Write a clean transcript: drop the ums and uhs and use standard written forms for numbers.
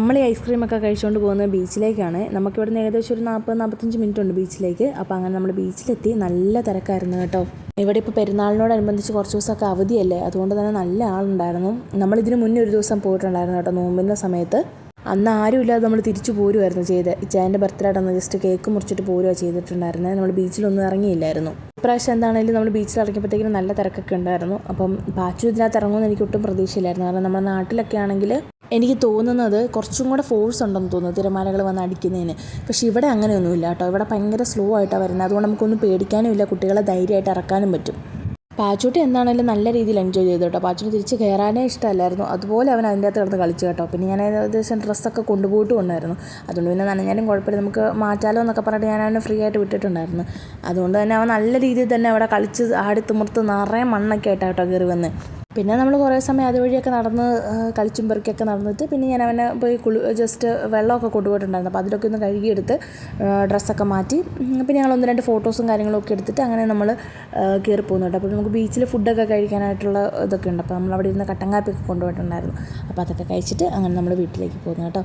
നമ്മൾ ഈ ഐസ്ക്രീമൊക്കെ കഴിച്ചുകൊണ്ട് പോകുന്നത് ബീച്ചിലേക്കാണ്. നമുക്കിവിടുന്ന് ഏകദേശം ഒരു 40-45 മിനിറ്റ് ഉണ്ട് ബീച്ചിലേക്ക്. അപ്പോൾ അങ്ങനെ നമ്മൾ ബീച്ചിലെത്തി. നല്ല തിരക്കായിരുന്നു കേട്ടോ. ഇവിടെ ഇപ്പോൾ പെരുന്നാളിനോടനുബന്ധിച്ച് കുറച്ച് ദിവസമൊക്കെ അവധിയല്ലേ, അതുകൊണ്ട് തന്നെ നല്ല ആളുണ്ടായിരുന്നു. നമ്മളിതിന് മുന്നേ ഒരു ദിവസം പോയിട്ടുണ്ടായിരുന്നു കേട്ടോ, നോമ്പിൻ്റെ സമയത്ത്. അന്ന് ആരുമില്ലാതെ നമ്മൾ തിരിച്ചു പോരുമായിരുന്നു ചെയ്ത്. ഇച്ചായൻ്റെ ബർത്ത്ഡേ ആയിട്ടൊന്ന് ജസ്റ്റ് കേക്ക് മുറിച്ചിട്ട് പോരുക ചെയ്തിട്ടുണ്ടായിരുന്നത്. നമ്മൾ ബീച്ചിലൊന്നും ഇറങ്ങിയില്ലായിരുന്നു. ഇപ്രാവശ്യം എന്താണെങ്കിലും നമ്മൾ ബീച്ചിൽ ഇറങ്ങിയപ്പോഴത്തേക്കും നല്ല തിരക്കൊക്കെ ഉണ്ടായിരുന്നു. അപ്പം പാച്ചു ഇതിനകത്ത് ഇറങ്ങുമെന്ന് എനിക്ക് ഒട്ടും പ്രതീക്ഷയില്ലായിരുന്നു. കാരണം നമ്മുടെ നാട്ടിലൊക്കെ ആണെങ്കിൽ എനിക്ക് തോന്നുന്നത് കുറച്ചും കൂടെ ഫോഴ്സ് ഉണ്ടെന്ന് തോന്നുന്നു തിരമാലകൾ വന്ന് അടിക്കുന്നതിന്. പക്ഷേ ഇവിടെ അങ്ങനെയൊന്നുമില്ല കേട്ടോ. ഇവിടെ ഭയങ്കര സ്ലോ ആയിട്ടാണ് വരുന്നത്. അതുകൊണ്ട് നമുക്കൊന്നും പേടിക്കാനും ഇല്ല, കുട്ടികളെ ധൈര്യമായിട്ട് ഇറക്കാനും പറ്റും. പാച്ചൂട്ടി എന്താണെങ്കിലും നല്ല രീതിയിൽ എൻജോയ് ചെയ്തു കേട്ടോ. പാച്ചൂട്ടി തിരിച്ച് കയറാനേ ഇഷ്ടമല്ലായിരുന്നു. അതുപോലെ അവൻ അതിൻ്റെ അകത്ത് കിടന്ന് കളിച്ചു കേട്ടോ. പിന്നെ ഞാൻ ഏകദേശം ഡ്രസ്സൊക്കെ കൊണ്ടുപോയിട്ടും ഉണ്ടായിരുന്നു. അതുകൊണ്ട് പിന്നെ നനഞ്ഞാലും കുഴപ്പമില്ല, നമുക്ക് മാറ്റാലോ എന്നൊക്കെ പറഞ്ഞിട്ട് ഞാൻ അവനെ ഫ്രീ ആയിട്ട് വിട്ടിട്ടുണ്ടായിരുന്നു. അതുകൊണ്ട് തന്നെ അവൻ നല്ല രീതിയിൽ തന്നെ അവിടെ കളിച്ച് ആടി തിമിർത്ത് നിറയെ മണ്ണൊക്കെ ആയിട്ടാണ് കേട്ടോ കയറി വന്ന്. പിന്നെ നമ്മൾ കുറേ സമയം അതുവഴിയൊക്കെ നടന്ന് കളിച്ചും പെറുക്കിയൊക്കെ നടന്നിട്ട് പിന്നെ ഞാൻ അവനെ പോയി ജസ്റ്റ് വെള്ളമൊക്കെ കൊണ്ടുപോയിട്ടുണ്ടായിരുന്നു. അപ്പോൾ അതിലൊക്കെ ഒന്ന് കഴുകിയെടുത്ത് ഡ്രസ്സൊക്കെ മാറ്റി പിന്നെ ഞങ്ങൾ 1-2 ഫോട്ടോസും കാര്യങ്ങളൊക്കെ എടുത്തിട്ട് അങ്ങനെ നമ്മൾ കയറി പോകുന്നു കേട്ടോ. അപ്പോൾ നമുക്ക് ബീച്ചിൽ ഫുഡൊക്കെ കഴിക്കാനായിട്ടുള്ള ഇതൊക്കെ ഉണ്ട്. അപ്പോൾ നമ്മളവിടെ ഇരുന്ന് കട്ടൻ കാപ്പിയൊക്കെ കൊണ്ടുപോയിട്ടുണ്ടായിരുന്നു. അപ്പോൾ അതൊക്കെ കഴിച്ചിട്ട് അങ്ങനെ നമ്മൾ വീട്ടിലേക്ക് പോകുന്നു കേട്ടോ.